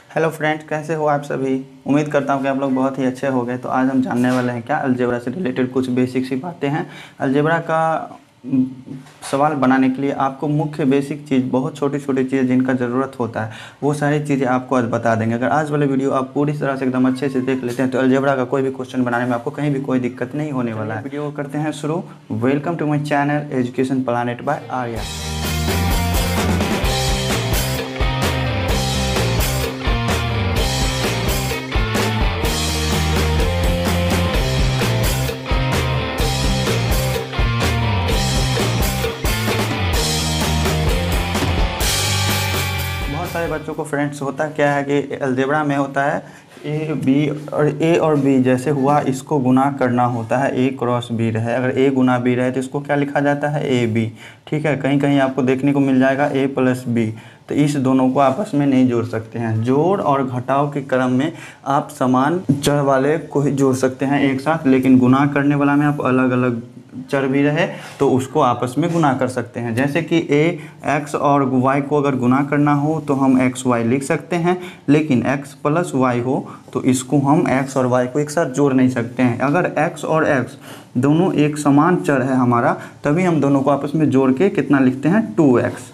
Hello friends, कैसे हो आप सभी। उम्मीद करता हूँ कि आप लोग बहुत ही अच्छे हो गए। तो आज हम जानने वाले हैं क्या अलजेब्रा से रिलेटेड कुछ बेसिक सी बातें हैं। अलजेब्रा का सवाल बनाने के लिए आपको मुख्य बेसिक चीज़, बहुत छोटी छोटी चीज़ें जिनका ज़रूरत होता है, वो सारी चीज़ें आपको आज बता देंगे। अगर आज वाले वीडियो आप पूरी तरह से एकदम अच्छे से देख लेते हैं तो अलजेब्रा का कोई भी क्वेश्चन बनाने में आपको कहीं भी कोई दिक्कत नहीं होने वाला है। वीडियो करते हैं शुरू। Welcome to my channel education planet by Arya. सारे बच्चों को फ्रेंड्स होता क्या है कि अलजेब्रा में होता है ए और बी जैसे हुआ, इसको गुना करना होता है। ए क्रॉस बी रहे, अगर ए गुना बी रहे तो इसको क्या लिखा जाता है, ए बी। ठीक है, कहीं कहीं आपको देखने को मिल जाएगा ए प्लस बी। तो इस दोनों को आपस में नहीं जोड़ सकते हैं। जोड़ और घटाव के क्रम में आप समान चर वाले को ही जोड़ सकते हैं एक साथ, लेकिन गुना करने वाला में आप अलग अलग चर भी रहे तो उसको आपस में गुना कर सकते हैं। जैसे कि ए एक्स और वाई को अगर गुना करना हो तो हम एक्स वाई लिख सकते हैं, लेकिन एक्स प्लस वाई हो तो इसको हम एक्स और वाई को एक साथ जोड़ नहीं सकते हैं। अगर एक्स और एक्स दोनों एक समान चर है हमारा, तभी हम दोनों को आपस में जोड़ के कितना लिखते हैं, 2x।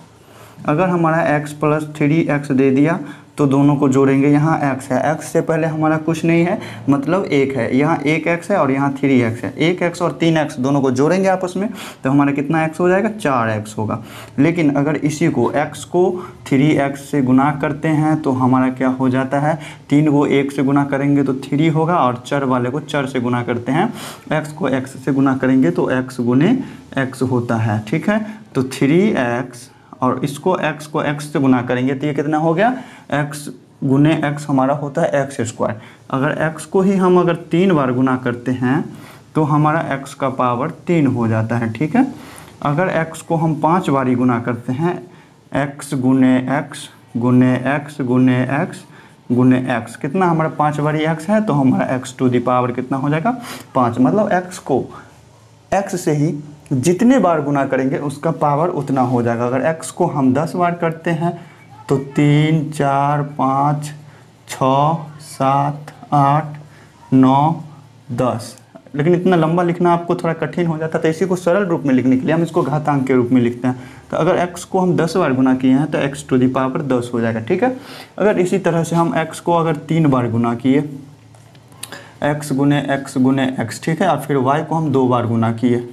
अगर हमारा x प्लस 3x दे दिया तो दोनों को जोड़ेंगे। यहाँ x है, x से पहले हमारा कुछ नहीं है, मतलब 1 है। यहाँ 1x है और यहाँ 3x है। 1x और 3x दोनों को जोड़ेंगे आपस में तो हमारा कितना x हो जाएगा, 4x होगा। लेकिन अगर इसी को x को 3x से गुना करते हैं तो हमारा क्या हो जाता है, 3 को 1 से गुना करेंगे तो 3 होगा, और चर वाले को चर से गुना करते हैं, x को x से गुना करेंगे तो x गुने x होता है। ठीक है, तो 3x और इसको x को x से गुना करेंगे तो ये कितना हो गया, x गुने x हमारा होता है एक्स स्क्वायर। अगर x को ही हम अगर 3 बार गुना करते हैं तो हमारा x का पावर 3 हो जाता है। ठीक है, अगर x को हम 5 बारी गुना करते हैं, x गुने x गुने x गुने x गुने x, कितना हमारा 5 बारी x है तो हमारा x टू दी पावर कितना हो जाएगा, 5। मतलब x को x से ही जितने बार गुना करेंगे उसका पावर उतना हो जाएगा। अगर x को हम 10 बार करते हैं तो 3 4 5 6 7 8 9 10, लेकिन इतना लंबा लिखना आपको थोड़ा कठिन हो जाता है, तो इसी को सरल रूप में लिखने के लिए हम इसको घातांक के रूप में लिखते हैं। तो अगर x को हम 10 बार गुना किए हैं तो x टू दी पावर 10 हो जाएगा। ठीक है, अगर इसी तरह से हम x को अगर 3 बार गुना किए, x गुने x, ठीक है, और फिर y को हम 2 बार गुना किए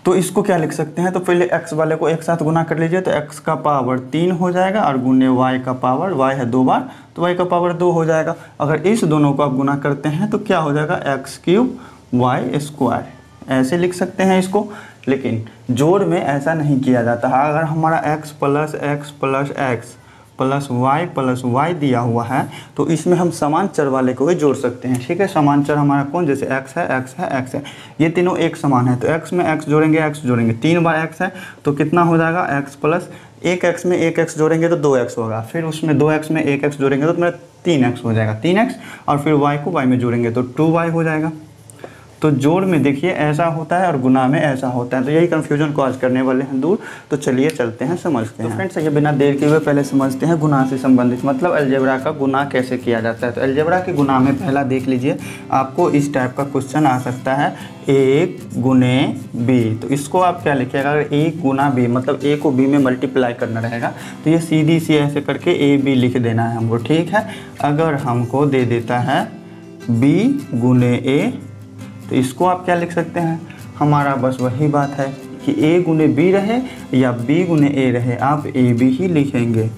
तो इसको क्या लिख सकते हैं, तो पहले x वाले को एक साथ गुना कर लीजिए तो x का पावर 3 हो जाएगा, और गुने y का पावर, y है 2 बार तो y का पावर 2 हो जाएगा। अगर इस दोनों को आप गुना करते हैं तो क्या हो जाएगा, x क्यूब y स्क्वायर, ऐसे लिख सकते हैं इसको। लेकिन जोड़ में ऐसा नहीं किया जाता है। अगर हमारा x plus x plus y दिया हुआ है तो इसमें हम समान चर वाले को ही जोड़ सकते हैं। ठीक है, समान चर हमारा कौन, जैसे x है, ये तीनों एक समान है तो x में x जोड़ेंगे 3 बार x है तो कितना हो जाएगा, x प्लस 1x में 1x जोड़ेंगे तो 2x होगा, फिर उसमें 2x में 1x जोड़ेंगे तो मेरा 3x हो जाएगा, 3x, और फिर y को y में जोड़ेंगे तो 2y हो जाएगा। तो जोड़ में देखिए ऐसा होता है और गुना में ऐसा होता है, तो यही कन्फ्यूजन को आज करने वाले हैं दूर। तो चलिए चलते हैं, समझते हैं। तो फ्रेंड्स, ये बिना देर किए हुए पहले समझते हैं गुना से संबंधित, मतलब अलजेब्रा का गुना कैसे किया जाता है। तो अलजेब्रा के गुना में पहला देख लीजिए, आपको इस टाइप का क्वेश्चन आ सकता है, a गुने b। तो इसको आप क्या लिखिएगा, अगर a गुना b मतलब a को b में मल्टीप्लाई करना रहेगा तो ये सीधी सी ऐसे करके a b लिख देना है हमको। ठीक है, अगर हमको दे देता है b गुने a तो इसको आप क्या लिख सकते हैं, हमारा बस वही बात है कि a गुने b रहे या b गुने a रहे, आप a b ही लिखेंगे,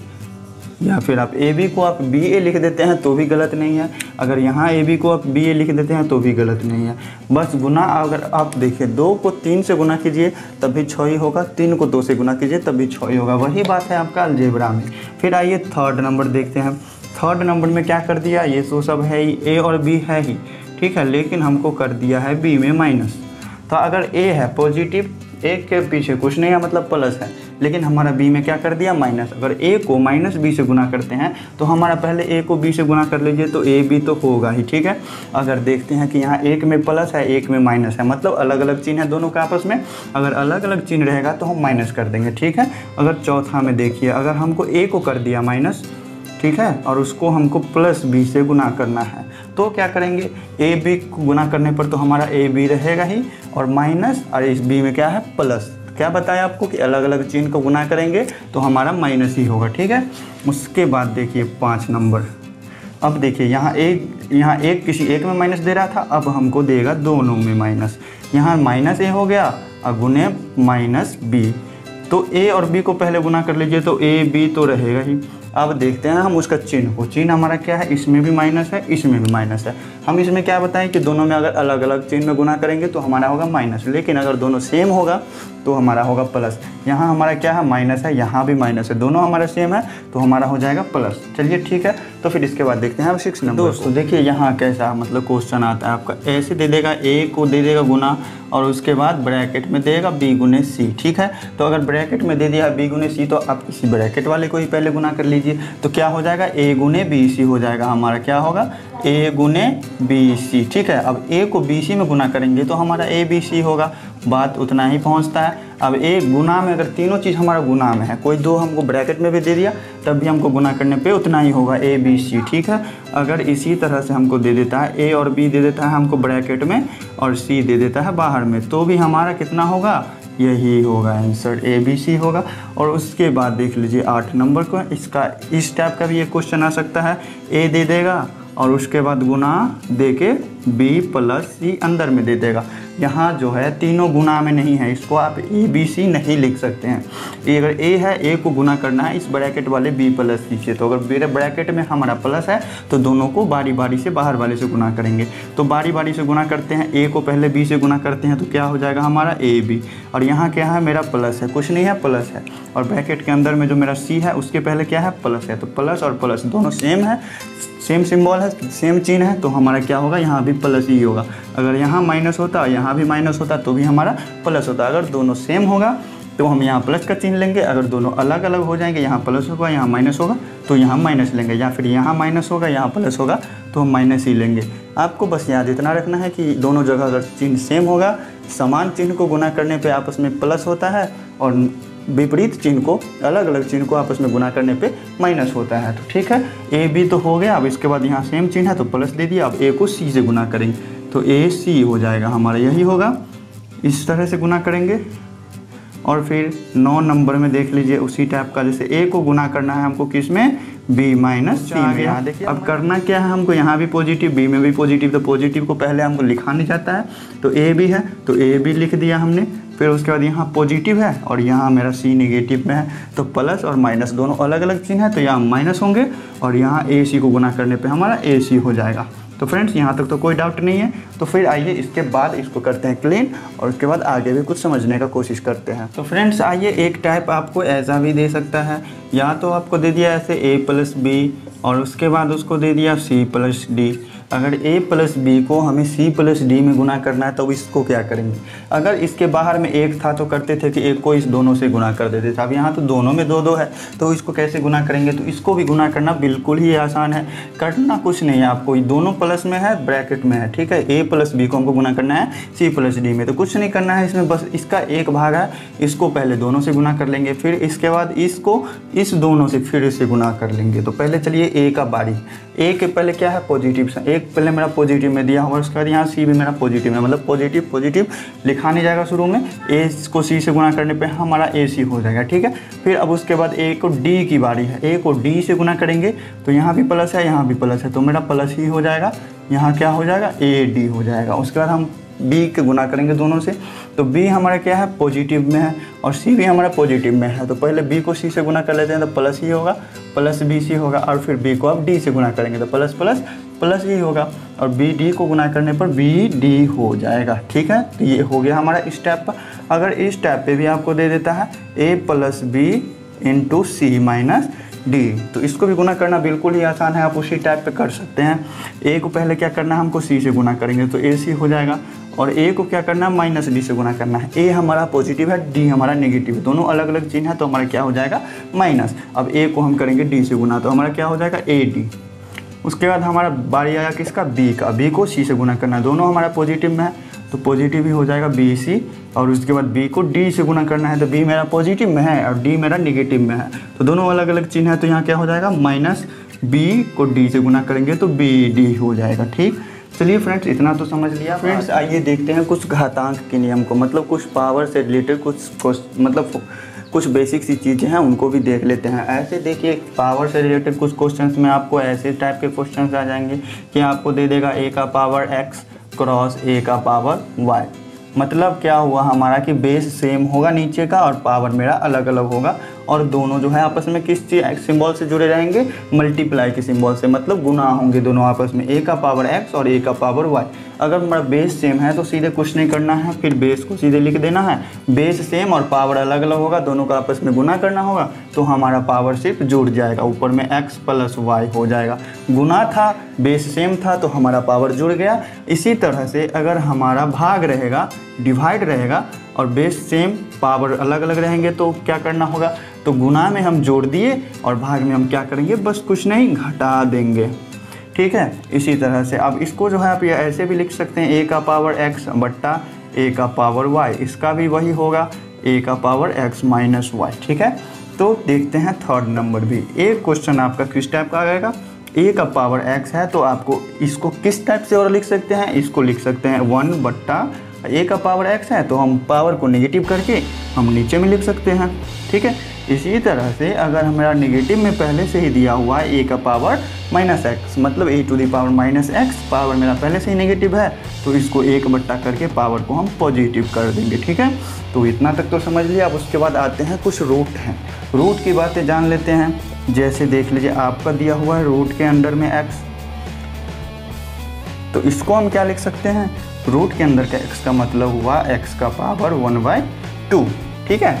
या फिर आप a b को आप b a लिख देते हैं तो भी गलत नहीं है। अगर यहाँ a b को आप b a लिख देते हैं तो भी गलत नहीं है। बस गुना अगर आप देखिए 2 को 3 से गुना कीजिए तब भी 6 ही होगा, 3 को 2 से गुना कीजिए तब भी 6 ही होगा। वही बात है आपका अलजेब्रा में। फिर आइए थर्ड नंबर देखते हैं। थर्ड नंबर में क्या कर दिया, ये तो सब है ही, a और b है ही, ठीक है, लेकिन हमको कर दिया है b में माइनस। तो अगर a है पॉजिटिव, a के पीछे कुछ नहीं है मतलब प्लस है, लेकिन हमारा b में क्या कर दिया, माइनस। अगर a को माइनस b से गुना करते हैं तो हमारा पहले a को b से गुना कर लीजिए तो a b तो होगा ही। ठीक है, अगर देखते हैं कि यहाँ एक में प्लस है एक में माइनस है, मतलब अलग अलग चिन्ह है दोनों का आपस में, अगर अलग अलग चिन्ह रहेगा तो हम माइनस कर देंगे। ठीक है, अगर चौथा में देखिए, अगर हमको a को कर दिया माइनस ठीक है, और उसको हमको प्लस बी से गुना करना है। तो क्या करेंगे, ए बी को गुना करने पर तो हमारा ए बी रहेगा ही, और माइनस, और इस बी में क्या है प्लस। क्या बताया आपको कि अलग अलग चिन्ह को गुना करेंगे तो हमारा माइनस ही होगा, ठीक है। उसके बाद देखिए 5 नंबर, अब देखिए यहाँ एक किसी एक में माइनस दे रहा था, अब हमको देगा दोनों में माइनस। यहाँ माइनस ए हो गया और गुने माइनस बी, तो ए और बी को पहले गुना कर लीजिए, तो ए बी तो रहेगा ही। अब देखते हैं हम उसका चिन्ह को, चिन्ह हमारा क्या है, इसमें भी माइनस है, इसमें भी माइनस है। हम इसमें क्या बताएं कि दोनों में अगर अलग अलग चिन्ह में गुना करेंगे तो हमारा होगा माइनस, लेकिन अगर दोनों सेम होगा तो हमारा होगा प्लस। यहाँ हमारा क्या है, माइनस है, यहाँ भी माइनस है, दोनों हमारा सेम है तो हमारा हो जाएगा प्लस। चलिए ठीक है, तो फिर इसके बाद देखते हैं अब 6 नंबर। दोस्तों देखिए यहाँ कैसा मतलब क्वेश्चन आता है आपका, ऐसे दे देगा, ए को दे देगा गुना और उसके बाद ब्रैकेट में देगा बी गुने सी, ठीक है। तो अगर ब्रैकेट में दे दिया बी गुने सी तो आप इसी ब्रैकेट वाले को ही पहले गुना कर लीजिए, तो क्या हो जाएगा, ए गुने बी सी हो जाएगा हमारा, क्या होगा, ए गुने बी सी, ठीक है। अब ए को बी सी में गुना करेंगे तो हमारा ए बी सी होगा, बात उतना ही पहुंचता है। अब ए गुना में अगर तीनों चीज़ हमारा गुना में है, कोई दो हमको ब्रैकेट में भी दे दिया तब भी हमको गुना करने पे उतना ही होगा, ए बी सी, ठीक है। अगर इसी तरह से हमको दे देता है, ए और बी दे देता है हमको ब्रैकेट में और सी दे देता है बाहर में, तो भी हमारा कितना होगा, यही होगा आंसर, ए बी सी होगा। और उसके बाद देख लीजिए 8 नंबर को, इसका इस टाइप का भी एक क्वेश्चन आ सकता है, ए दे देगा और उसके बाद गुना दे के बी प्लस सी अंदर में दे देगा। यहाँ जो है तीनों गुना में नहीं है, इसको आप ए बी सी नहीं लिख सकते हैं। ये अगर ए है, ए को गुना करना है इस ब्रैकेट वाले बी प्लस सी से, तो अगर मेरे ब्रैकेट में हमारा प्लस है तो दोनों को बारी बारी से बाहर वाले से गुना करेंगे। तो बारी बारी से गुना करते हैं, ए को पहले बी से गुना करते हैं तो क्या हो जाएगा हमारा ए बी, और यहाँ क्या है मेरा प्लस है, कुछ नहीं है प्लस है, और ब्रैकेट के अंदर में जो मेरा सी है उसके पहले क्या है प्लस है, तो प्लस और प्लस दोनों सेम है, सेम सिंबल है, सेम चिन्ह है, तो हमारा क्या होगा, यहाँ भी प्लस ही होगा। अगर यहाँ माइनस होता, यहाँ भी माइनस होता तो भी हमारा प्लस होता। अगर दोनों सेम होगा तो हम यहाँ प्लस का चिन्ह लेंगे, अगर दोनों अलग अलग हो जाएंगे, यहाँ प्लस होगा यहाँ माइनस होगा तो यहाँ माइनस लेंगे, या फिर यहाँ माइनस होगा यहाँ प्लस होगा तो हम माइनस ही लेंगे। आपको बस याद इतना रखना है कि दोनों जगह अगर चिन्ह सेम होगा, समान चिन्ह को गुना करने पे आपस में प्लस होता है, और विपरीत चिन्ह को, अलग अलग चिन्ह को आपस में गुना करने पे माइनस होता है। तो ठीक है, ए बी तो हो गया। अब इसके बाद यहाँ सेम चिन्ह है तो प्लस दे दिया। अब ए को सी से गुना करेंगे तो ए सी हो जाएगा हमारा, यही होगा, इस तरह से गुना करेंगे। और फिर 9 नंबर में देख लीजिए उसी टाइप का, जैसे ए को गुना करना है हमको किस में, बी माइनस सी में। यहाँ देखिए अब करना क्या है हमको, यहाँ भी पॉजिटिव बी में भी पॉजिटिव, तो पॉजिटिव को पहले हमको लिखा नहीं जाता है, तो ए बी है तो ए बी लिख दिया हमने। फिर उसके बाद यहाँ पॉजिटिव है और यहाँ मेरा सी नेगेटिव में है, तो प्लस और माइनस दोनों अलग अलग चिन्ह है तो यहाँ माइनस होंगे, और यहाँ ए सी को गुना करने पे हमारा ए सी हो जाएगा। तो फ्रेंड्स यहाँ तक तो कोई डाउट नहीं है। तो फिर आइए इसके बाद इसको करते हैं क्लीन, और उसके बाद आगे भी कुछ समझने का कोशिश करते हैं। तो फ्रेंड्स आइए, एक टाइप आपको ऐसा भी दे सकता है, या तो आपको दे दिया ऐसे ए प्लस बी और उसके बाद उसको दे दिया सी प्लस डी। अगर a प्लस बी को हमें c प्लस डी में गुना करना है तो इसको क्या करेंगे, अगर इसके बाहर में एक था तो करते थे कि एक को इस दोनों से गुना कर देते थे। अब यहाँ तो दोनों में 2-2 है तो इसको कैसे गुना करेंगे, तो इसको भी गुना करना बिल्कुल ही आसान है, करना कुछ नहीं है आपको, दोनों प्लस में है, ब्रैकेट में है, ठीक है। a प्लस बी को हमको गुना करना है c प्लस डी में, तो कुछ नहीं करना है इसमें, बस इसका एक भाग है, इसको पहले दोनों से गुना कर लेंगे, फिर इसके बाद इसको इस दोनों से फिर इससे गुना कर लेंगे। तो पहले चलिए a का बारी, ए के पहले क्या है पॉजिटिव, एक पहले मेरा पॉजिटिव में दिया हुआ, उसके बाद यहाँ सी भी मेरा पॉजिटिव है, मतलब पॉजिटिव पॉजिटिव लिखा नहीं जाएगा शुरू में, ए को सी से गुना करने पे हमारा ए सी हो जाएगा, ठीक है। फिर अब उसके बाद ए को डी की बारी है, ए को डी से गुना करेंगे तो यहाँ भी प्लस है यहाँ भी प्लस है, तो मेरा प्लस ही हो जाएगा, यहाँ क्या हो जाएगा ए डी हो जाएगा। उसके बाद हम बी के गुना करेंगे दोनों से, तो बी हमारा क्या है पॉजिटिव में है और सी भी हमारा पॉजिटिव में है, तो पहले बी को सी से गुना कर लेते हैं तो प्लस ही होगा, प्लस बी सी होगा, और फिर बी को अब डी से गुना करेंगे तो प्लस प्लस प्लस ही होगा, और बी डी को गुना करने पर बी डी हो जाएगा, ठीक है। तो ये हो गया हमारा इस टाइप का। अगर इस टाइप पे भी आपको दे देता है A plus B into C minus D, तो इसको भी गुना करना बिल्कुल ही आसान है, आप उसी टाइप पे कर सकते हैं। ए को पहले क्या करना है हमको सी से गुना करेंगे तो ए सी हो जाएगा, और ए को क्या करना है माइनस डी से गुना करना है। ए हमारा पॉजिटिव है, डी हमारा नेगेटिव है, दोनों अलग अलग चिन्ह है तो हमारा क्या हो जाएगा माइनस। अब ए को हम करेंगे डी से गुना तो हमारा क्या हो जाएगा ए डी। उसके बाद हमारा बारी आया किसका, बी का, बी को सी से गुना करना है, दोनों हमारा पॉजिटिव में है तो पॉजिटिव ही हो जाएगा बी सी, और उसके बाद बी को डी से गुना करना है तो बी मेरा पॉजिटिव में है और डी मेरा नेगेटिव में है, तो दोनों अलग अलग चिन्ह है तो यहाँ क्या हो जाएगा माइनस बी को डी से गुना करेंगे तो बी डी हो जाएगा। ठीक, चलिए फ्रेंड्स इतना तो समझ लिया। फ्रेंड्स आइए देखते हैं कुछ घातांक के नियम को, मतलब कुछ पावर से रिलेटेड कुछ बेसिक सी चीज़ें हैं उनको भी देख लेते हैं। ऐसे देखिए पावर से रिलेटेड कुछ क्वेश्चंस में आपको ऐसे टाइप के क्वेश्चंस आ जाएंगे कि आपको दे देगा a का पावर x क्रॉस a का पावर y। मतलब क्या हुआ हमारा कि बेस सेम होगा नीचे का और पावर मेरा अलग अलग होगा, और दोनों जो है आपस में किस चीज़ सिंबल से जुड़े रहेंगे, मल्टीप्लाई के सिंबल से, मतलब गुना होंगे दोनों आपस में, a का पावर x और a का पावर y। अगर हमारा बेस सेम है तो सीधे कुछ नहीं करना है, फिर बेस को सीधे लिख देना है। बेस सेम और पावर अलग अलग होगा, दोनों का आपस में गुना करना होगा तो हमारा पावर सिर्फ जुड़ जाएगा, ऊपर में x प्लस y हो जाएगा। गुना था, बेस सेम था तो हमारा पावर जुड़ गया। इसी तरह से अगर हमारा भाग रहेगा, डिवाइड रहेगा और बेस सेम पावर अलग अलग रहेंगे तो क्या करना होगा, तो गुना में हम जोड़ दिए और भाग में हम क्या करेंगे, बस कुछ नहीं घटा देंगे। ठीक है, इसी तरह से अब इसको जो है आप ये ऐसे भी लिख सकते हैं a का पावर x बट्टा a का पावर y, इसका भी वही होगा a का पावर x माइनस y। ठीक है, तो देखते हैं थर्ड नंबर भी। एक क्वेश्चन आपका किस टाइप का आएगा, a का पावर x है तो आपको इसको किस टाइप से और लिख सकते हैं, इसको लिख सकते हैं 1 बट्टा a का पावर x है तो हम पावर को नेगेटिव करके हम नीचे में लिख सकते हैं। ठीक है, इसी तरह से अगर हमारा नेगेटिव में पहले से ही दिया हुआ है a का पावर माइनस x, मतलब a to the power minus x, power मेरा पहले से ही नेगेटिव है तो इसको 1 बट्टा करके पावर को हम पॉजिटिव कर देंगे। ठीक है, तो इतना तक तो समझ लिया। अब उसके बाद आते हैं कुछ रूट हैं, रूट की बातें जान लेते हैं। जैसे देख लीजिए आपका दिया हुआ है रूट के अंडर में x, तो इसको हम क्या लिख सकते हैं, रूट के अंदर का x का मतलब हुआ x का पावर 1/2। ठीक है,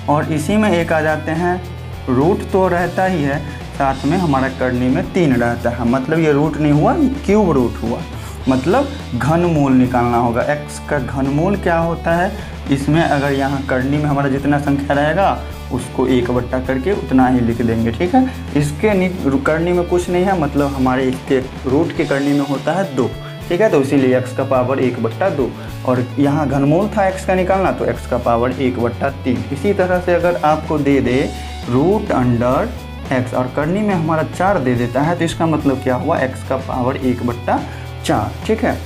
और इसी में एक आ जाते हैं, रूट तो रहता ही है, साथ में हमारा करनी में 3 रहता है, मतलब ये रूट नहीं हुआ, क्यूब रूट हुआ, मतलब घनमूल निकालना होगा। x का घनमूल क्या होता है, इसमें अगर यहाँ करनी में हमारा जितना संख्या रहेगा उसको 1 बट्टा करके उतना ही लिख देंगे। ठीक है, इसके करनी में कुछ नहीं है, मतलब हमारे इसके रूट के करनी में होता है 2। ठीक है, तो इसीलिए x का पावर 1/2, और यहाँ घनमूल था x का निकालना तो x का पावर 1/3। इसी तरह से अगर आपको दे दे रूट अंडर x और करनी में हमारा 4 दे देता है तो इसका मतलब क्या हुआ, x का पावर 1/4। ठीक है,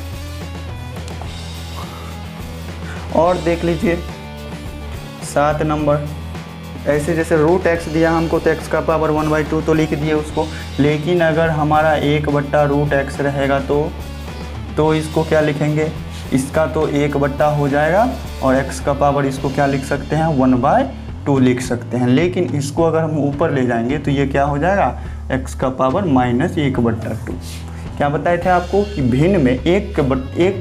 और देख लीजिए 7 नंबर, ऐसे जैसे रूट x दिया हमको तो x का पावर 1/2 तो लिख दिए उसको, लेकिन अगर हमारा 1/√x रहेगा तो इसको क्या लिखेंगे, इसका तो 1 बट्टा हो जाएगा और x का पावर इसको क्या लिख सकते हैं 1/2 लिख सकते हैं। लेकिन इसको अगर हम ऊपर ले जाएंगे तो ये क्या हो जाएगा, x का पावर -1/2। क्या बताए थे आपको कि भिन्न में एक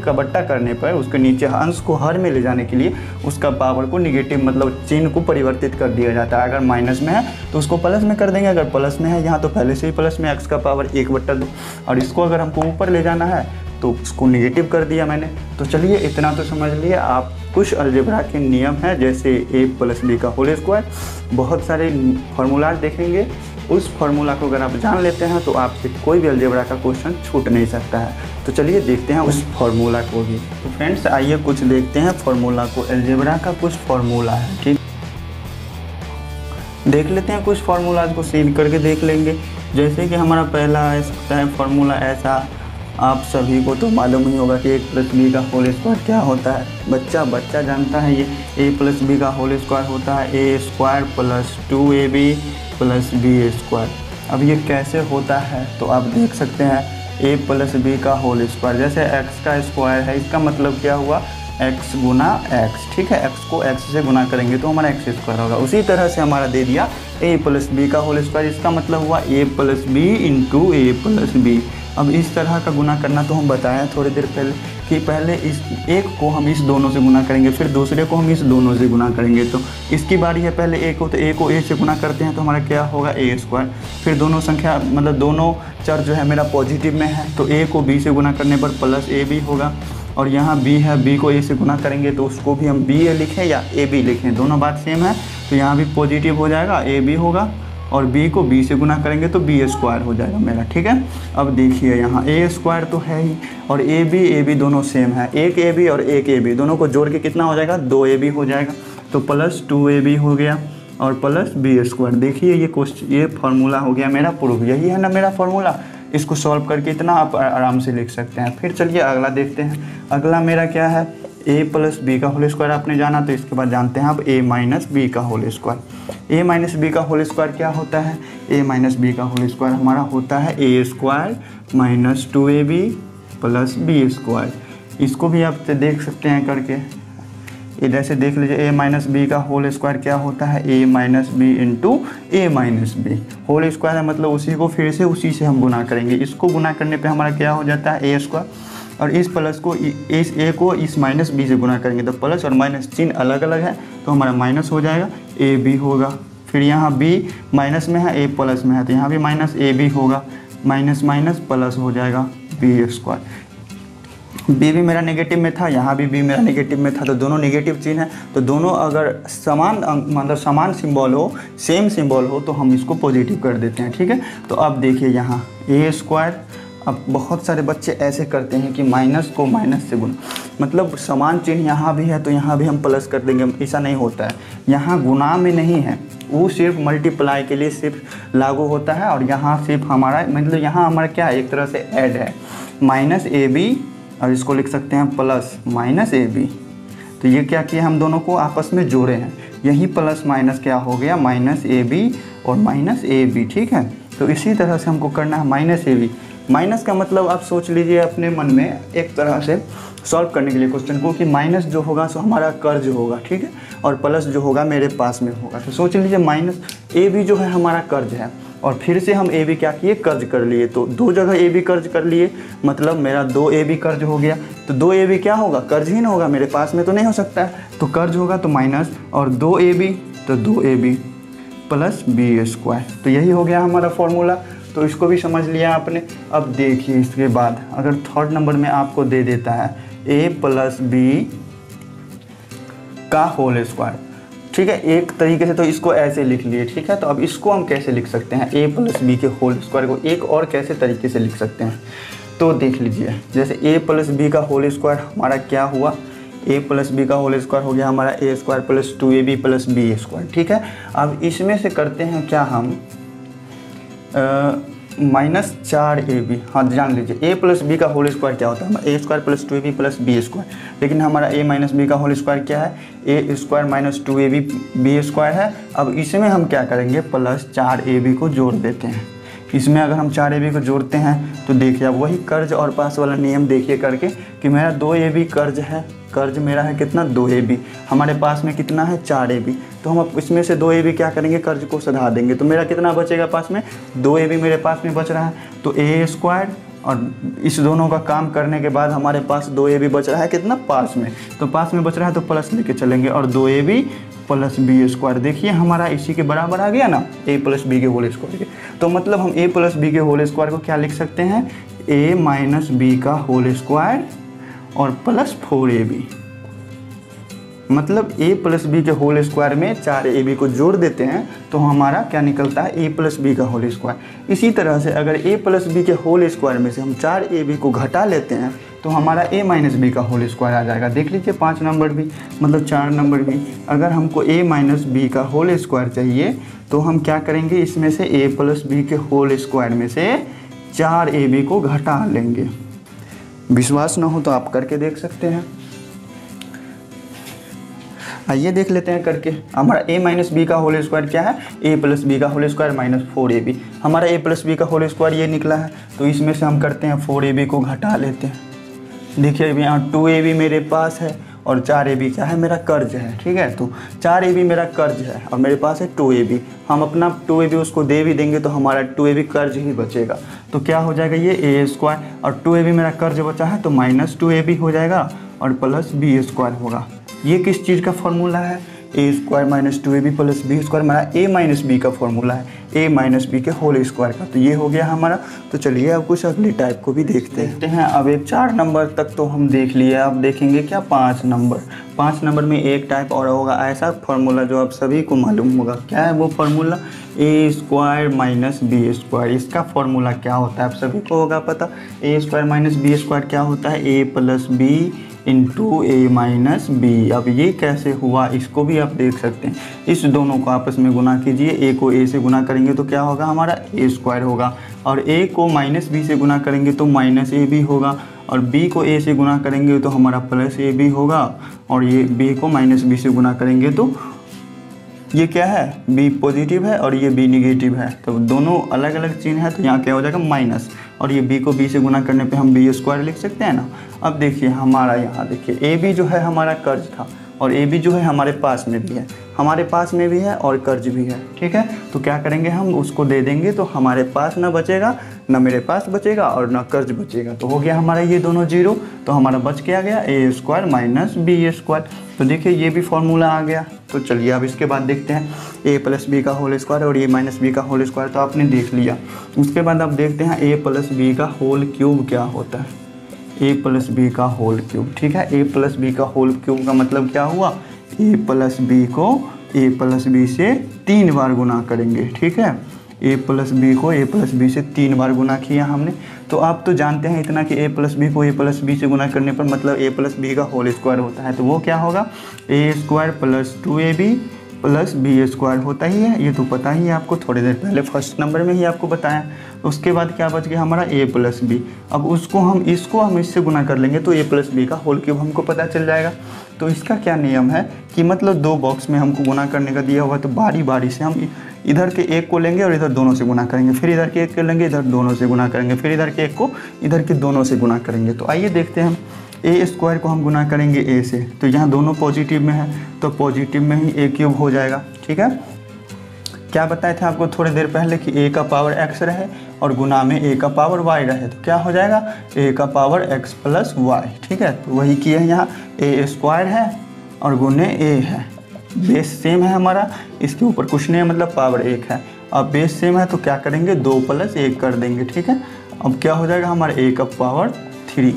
का बट्टा करने पर उसके नीचे अंश को हर में ले जाने के लिए उसका पावर को निगेटिव, मतलब चिन्ह को परिवर्तित कर दिया जाता है। अगर माइनस में है तो उसको प्लस में कर देंगे, अगर प्लस में है यहाँ तो पहले से ही प्लस में x का पावर 1/2, और इसको अगर हमको ऊपर ले जाना है तो उसको निगेटिव कर दिया मैंने। तो चलिए इतना तो समझ लिए आप। कुछ अलजेब्रा के नियम हैं जैसे a + b का होल स्क्वायर, बहुत सारे फार्मूला देखेंगे, उस फार्मूला को अगर आप जान लेते हैं तो आपसे कोई भी अलजेब्रा का क्वेश्चन छूट नहीं सकता है। तो चलिए देखते हैं उस फार्मूला को भी। तो फ्रेंड्स आइए कुछ देखते हैं फार्मूला को, अलजेब्रा का कुछ फार्मूला है। ठीक, देख लेते हैं कुछ फार्मूलाज को सील करके देख लेंगे। जैसे कि हमारा पहला है फार्मूला ऐसा, आप सभी को तो मालूम ही होगा कि a + b का होल स्क्वायर क्या होता है। बच्चा जानता है ये a + b का होल स्क्वायर होता है a² + 2ab + b²। अब ये कैसे होता है तो आप देख सकते हैं a + b का होल स्क्वायर, जैसे x का स्क्वायर है, इसका मतलब क्या हुआ x गुना x। ठीक है, x को x से गुना करेंगे तो हमारा x² होगा। उसी तरह से हमारा दे दिया a + b का होल स्क्वायर, इसका मतलब हुआ a + b × a + b। अब इस तरह का गुना करना तो हम बताएं थोड़ी देर पहले कि पहले इस एक को हम इस दोनों से गुना करेंगे, फिर दूसरे को हम इस दोनों से गुना करेंगे। तो इसकी बारी है, पहले a को, तो a को a से गुना करते हैं तो हमारा क्या होगा a²। फिर दोनों संख्या मतलब दोनों चर जो है मेरा पॉजिटिव में है तो a को b से गुना करने पर +ab होगा, और यहाँ b है, b को a से गुना करेंगे तो उसको भी हम ba लिखें या ab लिखें, दोनों बात सेम है। तो यहाँ भी पॉजिटिव हो जाएगा, ab होगा, और b को b से गुना करेंगे तो b² हो जाएगा मेरा। ठीक है, अब देखिए यहाँ a² तो है ही, और ab दोनों सेम है, एक ab और एक ab दोनों को जोड़ के कितना हो जाएगा 2ab हो जाएगा, तो +2ab हो गया। और प्लस बी स्क्वायर। देखिए ये क्वेश्चन, ये फार्मूला हो गया मेरा प्रूफ, यही है ना मेरा फार्मूला। इसको सॉल्व करके इतना आप आराम से लिख सकते हैं। फिर चलिए अगला देखते हैं। अगला मेरा क्या है, ए प्लस बी का होल स्क्वायर आपने जाना, तो इसके बाद जानते हैं अब ए माइनस बी का whole square. A minus B का होल स्क्वायर क्या होता है, ए माइनस बी का होल स्क्वायर हमारा होता है A square minus 2ab plus B square. इसको भी आप देख सकते हैं करके, इधर से देख लीजिए। ए माइनस बी का होल स्क्वायर क्या होता है, A minus b into A minus B. Whole square है मतलब उसी को फिर से उसी से हम गुना करेंगे। इसको गुना करने पे हमारा क्या हो जाता है ए स्क्वायर, और इस प्लस को इस ए को इस माइनस बी से गुना करेंगे तो प्लस और माइनस चिन्ह अलग अलग है तो हमारा माइनस हो जाएगा, ए बी होगा। फिर यहाँ बी माइनस में है, ए प्लस में है, तो यहाँ भी माइनस ए बी होगा, माइनस माइनस प्लस हो जाएगा बी स्क्वायर। बी भी मेरा नेगेटिव में था, यहाँ भी बी मेरा नेगेटिव में था, तो दोनों नेगेटिव चिन्ह है। तो दोनों अगर समान मतलब समान सिंबल हो, सेम सिंबल हो, तो हम इसको पॉजिटिव कर देते हैं, ठीक है। तो अब देखिए यहाँ ए स्क्वायर, अब बहुत सारे बच्चे ऐसे करते हैं कि माइनस को माइनस से गुना, मतलब समान चिन्ह यहाँ भी है तो यहाँ भी हम प्लस कर देंगे, ऐसा नहीं होता है। यहाँ गुना में नहीं है, वो सिर्फ मल्टीप्लाई के लिए सिर्फ लागू होता है, और यहाँ सिर्फ हमारा मतलब यहाँ हमारा क्या है, एक तरह से ऐड है, माइनस ए बी, और इसको लिख सकते हैं प्लस माइनस ए बी। तो ये क्या किया, हम दोनों को आपस में जोड़े हैं, यही प्लस माइनस क्या हो गया, माइनस ए बी और माइनस ए बी, ठीक है। तो इसी तरह से हमको करना है माइनस ए बी। माइनस का मतलब आप सोच लीजिए अपने मन में एक तरह से सॉल्व करने के लिए क्वेश्चन को, कि माइनस जो होगा सो हमारा कर्ज होगा, ठीक है, और प्लस जो होगा मेरे पास में होगा। तो सोच लीजिए माइनस ए बी जो है हमारा कर्ज है, और फिर से हम ए बी क्या किए, कर्ज कर लिए। तो दो जगह ए बी कर्ज कर लिए, मतलब मेरा 2ab कर्ज हो गया। तो 2ab क्या होगा, कर्ज ही ना होगा, मेरे पास में तो नहीं हो सकता है, तो कर्ज होगा तो माइनस, और 2ab तो 2ab प्लस बी स्क्वायर। तो यही हो गया हमारा फॉर्मूला। तो इसको भी समझ लिया आपने। अब देखिए इसके बाद अगर थर्ड नंबर में आपको दे देता है ए प्लस बी का होल स्क्वायर, ठीक है, एक तरीके से तो इसको ऐसे लिख लिए, ठीक है। तो अब इसको हम कैसे लिख सकते हैं, ए प्लस बी के होल स्क्वायर को एक और कैसे तरीके से लिख सकते हैं, तो देख लीजिए। जैसे ए प्लस बी का होल स्क्वायर हमारा क्या हुआ, ए प्लस बी का होल स्क्वायर हो गया हमारा A square plus 2ab plus B square, ठीक है। अब इसमें से करते हैं क्या हम माइनस 4ab। हाँ जान लीजिए ए प्लस बी का होल स्क्वायर क्या होता है, A square plus 2ab plus B square, लेकिन हमारा ए माइनस बी का होल स्क्वायर क्या है, A square minus 2ab B square है। अब इसमें हम क्या करेंगे, प्लस 4ab को जोड़ देते हैं। इसमें अगर हम 4ab को जोड़ते हैं तो देखिए अब वही कर्ज और पास वाला नियम देखिए करके, कि मेरा 2ab कर्ज है, कर्ज मेरा है कितना 2ab, हमारे पास में कितना है 4ab। तो हम अब इसमें से 2ab क्या करेंगे, कर्ज को सधा देंगे, तो मेरा कितना बचेगा पास में, 2ab मेरे पास में बच रहा है। तो ए स्क्वायर और इस दोनों का काम करने के बाद हमारे पास 2ab बच रहा है कितना पास में, तो पास में बच रहा है तो प्लस लेके चलेंगे, और 2ab प्लस बी स्क्वायर। देखिए हमारा इसी के बराबर आ गया ना, ए प्लस बी के होल स्क्वायर के। तो मतलब हम ए प्लस बी के होल स्क्वायर को क्या लिख सकते हैं, ए माइनस बी का होल स्क्वायर और प्लस 4ab। मतलब a प्लस बी के होल स्क्वायर में 4ab को जोड़ देते हैं तो हमारा क्या निकलता है, a प्लस बी का होल स्क्वायर। इसी तरह से अगर a प्लस बी के होल स्क्वायर में से हम 4ab को घटा लेते हैं तो हमारा a माइनस बी का होल स्क्वायर आ जाएगा। देख लीजिए 5 नंबर भी, मतलब 4 नंबर भी। अगर हमको a माइनस बी का होल स्क्वायर चाहिए तो हम क्या करेंगे, इसमें से a प्लस बी के होल स्क्वायर में से 4ab को घटा लेंगे। विश्वास ना हो तो आप करके देख सकते हैं। आइए देख लेते हैं करके। हमारा a माइनस बी का होल स्क्वायर क्या है, a प्लस बी का होल स्क्वायर माइनस 4ab। हमारा a प्लस बी का होल स्क्वायर ये निकला है, तो इसमें से हम करते हैं 4ab को घटा लेते हैं। देखिए अभी यहाँ 2ab मेरे पास है और 4ab क्या है, मेरा कर्ज है, ठीक है। तो 4ab मेरा कर्ज है और मेरे पास है 2ab, हम अपना 2ab उसको दे भी देंगे तो हमारा 2ab कर्ज ही बचेगा। तो क्या हो जाएगा, ये a स्क्वायर और 2ab मेरा कर्ज बचा है तो माइनस 2ab हो जाएगा और प्लस बी स्क्वायर होगा। ये किस चीज़ का फॉर्मूला है, A square minus 2ab plus B square, हमारा ए माइनस बी का फॉर्मूला है, ए माइनस बी के होल स्क्वायर का। तो ये हो गया हमारा। तो चलिए अब कुछ अगली टाइप को भी देखते हैं। अब एक 4 नंबर तक तो हम देख लिए, अब देखेंगे क्या 5 नंबर। 5 नंबर में एक टाइप और होगा ऐसा फॉर्मूला जो आप सभी को मालूम होगा। क्या है वो फॉर्मूला, ए स्क्वायर माइनस बी स्क्वायर। इसका फॉर्मूला क्या होता है आप सभी को होगा पता। ए स्क्वायर माइनस बी स्क्वायर क्या होता है, A plus B into A minus b. अब ये कैसे हुआ इसको भी आप देख सकते हैं। इस दोनों को आपस में गुना कीजिए, ए को ए से गुना करेंगे तो क्या होगा हमारा ए स्क्वायर होगा, और ए को माइनस बी से गुना करेंगे तो माइनस ए बी होगा, और बी को ए से गुना करेंगे तो हमारा प्लस ए बी होगा, और ये बी को माइनस बी से गुना करेंगे तो ये क्या है, बी पॉजिटिव है और ये बी निगेटिव है, तो दोनों अलग अलग चिन्ह है, तो यहाँ क्या हो जाएगा माइनस, और ये बी को बी से गुना करने पे हम बी स्क्वायर लिख सकते हैं ना। अब देखिए हमारा यहाँ देखिए ए बी जो है हमारा कर्ज था, और ए बी जो है हमारे पास में भी है, हमारे पास में भी है और कर्ज भी है, ठीक है। तो क्या करेंगे हम उसको दे देंगे, तो हमारे पास ना बचेगा, ना मेरे पास बचेगा और ना कर्ज बचेगा, तो हो गया हमारा ये दोनों जीरो, तो हमारा बच क्या गया ए स्क्वायर माइनस बी स्क्वायर। तो देखिए ये भी फॉर्मूला आ गया। तो चलिए अब इसके बाद देखते हैं ए प्लस बी का होल स्क्वायर और ए माइनस बी का होल स्क्वायर तो आपने देख लिया। उसके बाद अब देखते हैं ए प्लस बी का होल क्यूब क्या होता है, ए प्लस बी का होल क्यूब, ठीक है। ए प्लस बी का होल क्यूब का मतलब क्या हुआ, ए प्लस बी को ए प्लस बी से 3 बार गुना करेंगे, ठीक है। ए प्लस बी को ए प्लस बी से 3 बार गुना किया हमने। तो आप तो जानते हैं इतना कि ए प्लस बी को ए प्लस बी से गुना करने पर मतलब ए प्लस बी का होल स्क्वायर होता है, तो वो क्या होगा A square plus 2ab plus B square होता ही है, ये तो पता ही है आपको, थोड़ी देर पहले फर्स्ट नंबर में ही आपको बताया। उसके बाद क्या बच गया हमारा ए प्लस बी। अब इसको हम इससे गुना कर लेंगे तो ए प्लस बी का होल क्यूब हमको पता चल जाएगा। तो इसका क्या नियम है कि मतलब 2 बॉक्स में हमको गुना करने का दिया हुआ, तो बारी बारी से हम इधर के एक को लेंगे और इधर दोनों से गुना करेंगे, फिर इधर के एक को लेंगे, इधर दोनों से गुना करेंगे, फिर इधर के एक को इधर के दोनों से गुना करेंगे। तो आइए देखते हैं हम ए स्क्वायर को हम गुना करेंगे ए से, तो यहाँ दोनों पॉजिटिव में है तो पॉजिटिव में ही ए क्यूब हो जाएगा, ठीक है। क्या बताए थे आपको थोड़ी देर पहले कि ए का पावर एक्स रहे और गुना में ए का पावर वाई रहे, तो क्या हो जाएगा ए का पावर एक्स प्लस वाई, ठीक है। तो वही किए हैं, यहाँ ए स्क्वायर है और गुने ए है, बेस सेम है हमारा, इसके ऊपर कुछ नहीं है मतलब पावर 1 है। अब बेस सेम है तो क्या करेंगे 2 + 1 कर देंगे, ठीक है। अब क्या हो जाएगा हमारा ए का power 3,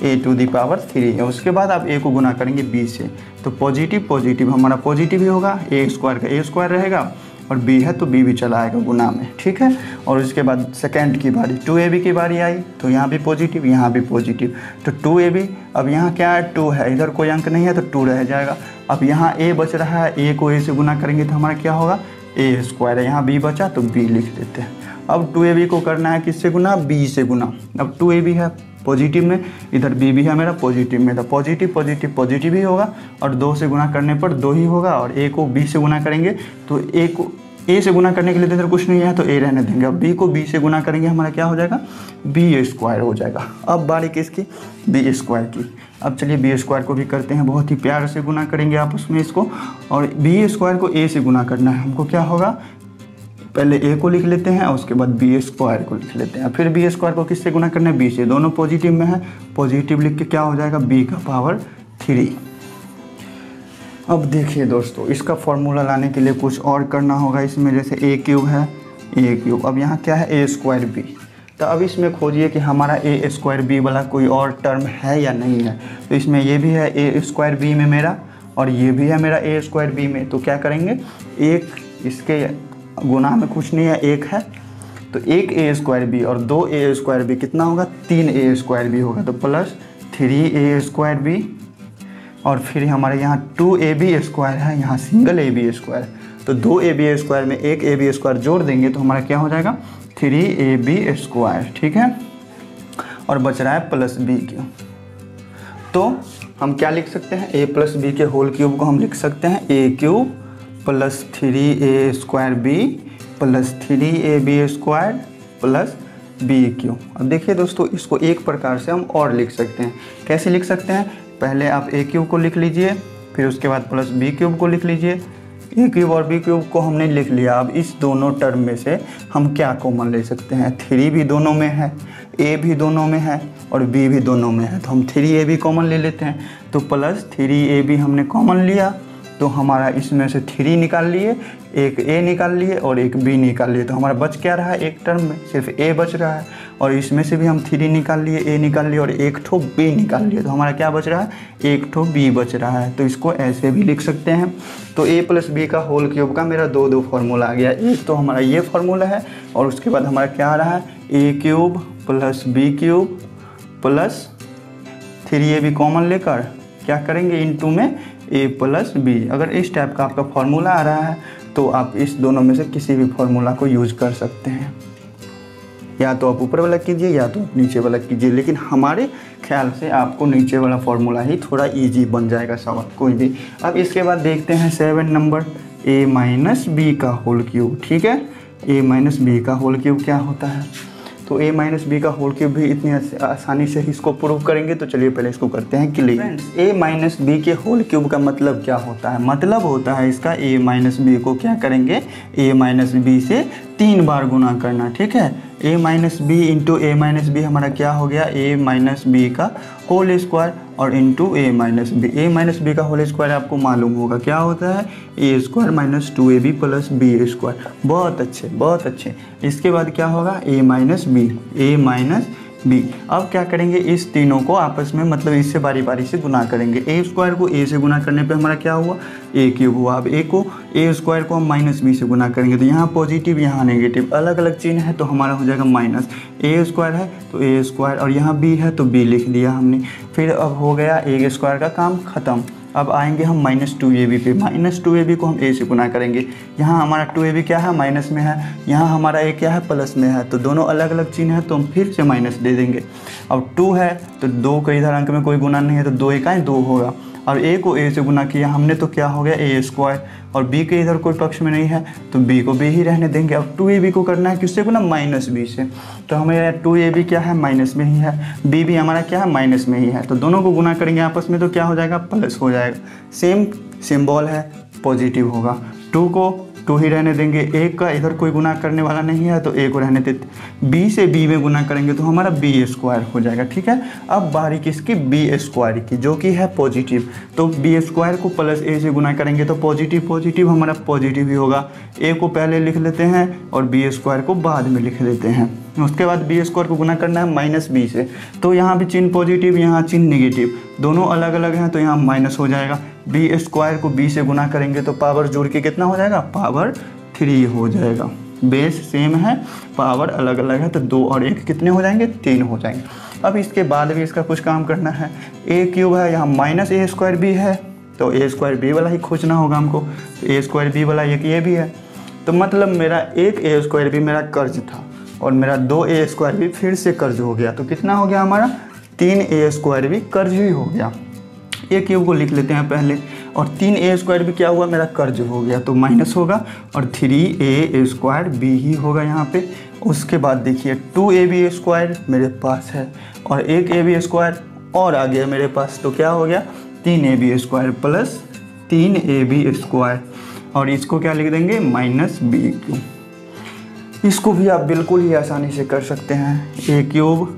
a to the power 3 है। उसके बाद आप ए को गुना करेंगे बी से, तो पॉजिटिव पॉजिटिव हमारा पॉजिटिव ही होगा, ए स्क्वायर का ए स्क्वायर रहेगा और बी है तो बी भी चला आएगा गुना में, ठीक है। और उसके बाद सेकंड की बारी 2ab की बारी आई, तो यहाँ भी पॉजिटिव यहाँ भी पॉजिटिव, तो 2ab। अब यहाँ क्या है 2 है, इधर कोई अंक नहीं है तो 2 रह जाएगा। अब यहाँ a बच रहा है, a को a से गुना करेंगे तो हमारा क्या होगा a स्क्वायर है, यहाँ b बचा तो b लिख देते हैं। अब 2ab को करना है किससे गुना, b से गुना। अब 2ab है पॉजिटिव में, इधर b भी है मेरा पॉजिटिव में, तो पॉजिटिव पॉजिटिव पॉजिटिव ही होगा और 2 से गुना करने पर 2 ही होगा, और a को b से गुना करेंगे तो a को a से गुना करने के लिए इधर कुछ नहीं है तो a रहने देंगे। अब b को b से गुना करेंगे हमारा क्या हो जाएगा b स्क्वायर हो जाएगा। अब बारी किसकी, b स्क्वायर की। अब चलिए b स्क्वायर को भी करते हैं, बहुत ही प्यार से गुना करेंगे आपस में इसको, और b स्क्वायर को a से गुना करना है हमको। क्या होगा पहले a को लिख लेते हैं और उसके बाद b स्क्वायर को लिख लेते हैं, फिर b स्क्वायर को किससे गुना करना है b से, दोनों पॉजिटिव में है, पॉजिटिव लिख के क्या हो जाएगा b का पावर 3। अब देखिए दोस्तों इसका फॉर्मूला लाने के लिए कुछ और करना होगा इसमें, जैसे ए क्यूब है ए क्यूब, अब यहाँ क्या है ए स्क्वायर बी, तो अब इसमें खोजिए कि हमारा ए स्क्वायर बी वाला कोई और टर्म है या नहीं है। तो इसमें ये भी है ए स्क्वायर बी में मेरा, और ये भी है मेरा ए स्क्वायर बी में, तो क्या करेंगे एक इसके गुना में कुछ नहीं है 1 है, तो 1 ए स्क्वायर बी और 2 ए स्क्वायर बी कितना होगा 3 ए स्क्वायर बी होगा, तो प्लस 3 ए स्क्वायर बी, और फिर हमारे यहाँ 2ab स्क्वायर है, यहाँ सिंगल ab स्क्वायर, तो 2ab स्क्वायर में 1 ab स्क्वायर जोड़ देंगे तो हमारा क्या हो जाएगा 3ab स्क्वायर, ठीक है। और बच रहा है प्लस b क्यूब, तो हम क्या लिख सकते हैं a प्लस बी के होल क्यूब को हम लिख सकते हैं a cube plus 3a square b plus 3ab square plus b cube. अब देखिए दोस्तों इसको एक प्रकार से हम और लिख सकते हैं, कैसे लिख सकते हैं, पहले आप ए क्यूब को लिख लीजिए, फिर उसके बाद प्लस बी क्यूब को लिख लीजिए। ए क्यूब और बी क्यूब को हमने लिख लिया, अब इस दोनों टर्म में से हम क्या कॉमन ले सकते हैं, 3 भी दोनों में है, ए भी दोनों में है और बी भी दोनों में है, तो हम 3a भी कॉमन ले लेते हैं। तो प्लस 3ab हमने कॉमन लिया, तो हमारा इसमें से 3 निकाल लिए, एक a निकाल लिए और एक b निकाल लिए, तो हमारा बच क्या रहा है एक टर्म में सिर्फ a बच रहा है, और इसमें से भी हम 3 निकाल लिए, a निकाल लिए और एक ठो b निकाल लिए, तो हमारा क्या बच रहा है एक ठो b बच रहा है। तो इसको ऐसे भी लिख सकते हैं। तो a प्लस बी का होल क्यूब का मेरा 2 फार्मूला आ गया, एक तो हमारा ये फार्मूला है और उसके बाद हमारा क्या आ रहा है a cube plus b cube plus 3ab common लेकर क्या करेंगे, इनटू में a प्लस बी। अगर इस टाइप का आपका फॉर्मूला आ रहा है तो आप इस दोनों में से किसी भी फॉर्मूला को यूज कर सकते हैं, या तो आप ऊपर वाला कीजिए या तो आप नीचे वाला कीजिए, लेकिन हमारे ख्याल से आपको नीचे वाला फॉर्मूला ही थोड़ा इजी बन जाएगा सवाल कोई भी। अब इसके बाद देखते हैं 7 नंबर, a माइनस बी का होल क्यूब। ठीक है, a माइनस बी का होल क्यूब क्या होता है, तो a माइनस बी का होल क्यूब भी इतनी आसानी से इसको प्रूव करेंगे। तो चलिए पहले इसको करते हैं clear. Friends, a minus B के होल क्यूब का मतलब क्या होता है, मतलब होता है इसका a माइनस बी को क्या करेंगे, a माइनस बी से 3 बार गुना करना। ठीक है, a minus b into A minus b हमारा क्या हो गया, a माइनस बी का होल स्क्वायर और into a minus b. a minus B का होल स्क्वायर आपको मालूम होगा क्या होता है, a square minus 2ab plus B square. बहुत अच्छे बहुत अच्छे। इसके बाद क्या होगा, a minus b, a minus b. अब क्या करेंगे, इस तीनों को आपस में मतलब इससे बारी बारी से गुना करेंगे। a स्क्वायर को a से गुना करने पे हमारा क्या हुआ, a क्यूब हुआ। अब a स्क्वायर को हम माइनस बी से गुना करेंगे तो यहाँ पॉजिटिव यहाँ नेगेटिव, अलग अलग चिन्ह है तो हमारा हो जाएगा माइनस। a स्क्वायर है तो a स्क्वायर और यहाँ b है तो b लिख दिया हमने। फिर अब हो गया a स्क्वायर का काम ख़त्म। अब आएंगे हम माइनस 2ab पे, माइनस 2ab को हम a से गुना करेंगे। यहाँ हमारा 2ab क्या है, माइनस में है, यहाँ हमारा a क्या है, प्लस में है, तो दोनों अलग अलग चिन्ह है तो हम फिर से माइनस दे देंगे। अब 2 है तो 2 का इधर अंक में कोई गुना नहीं है तो 2 1 2 होगा, और a को a से गुना किया हमने तो क्या हो गया a स्क्वायर, और b के इधर कोई पक्ष में नहीं है तो b को b ही रहने देंगे। अब 2ab को करना है किससे गुना, माइनस b से, तो हमें 2ab क्या है, माइनस में ही है, b भी हमारा क्या है, माइनस में ही है, तो दोनों को गुना करेंगे आपस में तो क्या हो जाएगा, प्लस हो जाएगा। सेम सिंबल है, पॉजिटिव होगा। 2 को 2 ही रहने देंगे, a का इधर कोई गुना करने वाला नहीं है तो a को रहने देते। b से b में गुना करेंगे तो हमारा b स्क्वायर हो जाएगा। ठीक है, अब बारी किसकी, b स्क्वायर की, जो कि है पॉजिटिव, तो b स्क्वायर को प्लस a से गुना करेंगे तो पॉजिटिव पॉजिटिव हमारा पॉजिटिव ही होगा। a को पहले लिख लेते हैं और b स्क्वायर को बाद में लिख लेते हैं। उसके बाद b स्क्वायर को गुना करना है माइनस b से, तो यहाँ भी चिन्ह पॉजिटिव यहाँ चिन्ह नेगेटिव, दोनों अलग अलग हैं तो यहाँ माइनस हो जाएगा। b स्क्वायर को b से गुना करेंगे तो पावर जोड़ के कितना हो जाएगा, पावर 3 हो जाएगा। बेस सेम है, पावर अलग अलग है तो 2 और 1 कितने हो जाएंगे, 3 हो जाएंगे। अब इसके बाद भी इसका कुछ काम करना है, a क्यूब है, यहाँ माइनस a स्क्वायर b है तो a स्क्वायर b वाला ही खोजना होगा हमको, तो a स्क्वायर b वाला एक ये भी है, तो मतलब मेरा एक a स्क्वायर b मेरा कर्ज था और मेरा 2a स्क्वायर भी फिर से कर्ज हो गया, तो कितना हो गया हमारा, 3a स्क्वायर भी कर्ज ही हो गया। a क्यूब को लिख लेते हैं पहले, और 3a स्क्वायर भी क्या हुआ, मेरा कर्ज हो गया तो माइनस होगा, और 3a स्क्वायर b ही होगा यहाँ पे। उसके बाद देखिए 2ab स्क्वायर मेरे पास है और एक ab स्क्वायर और आ गया मेरे पास, तो क्या हो गया, 3ab square plus 3ab square, और इसको क्या लिख देंगे, माइनस b क्यूब। इसको भी आप बिल्कुल ही आसानी से कर सकते हैं। a क्यूब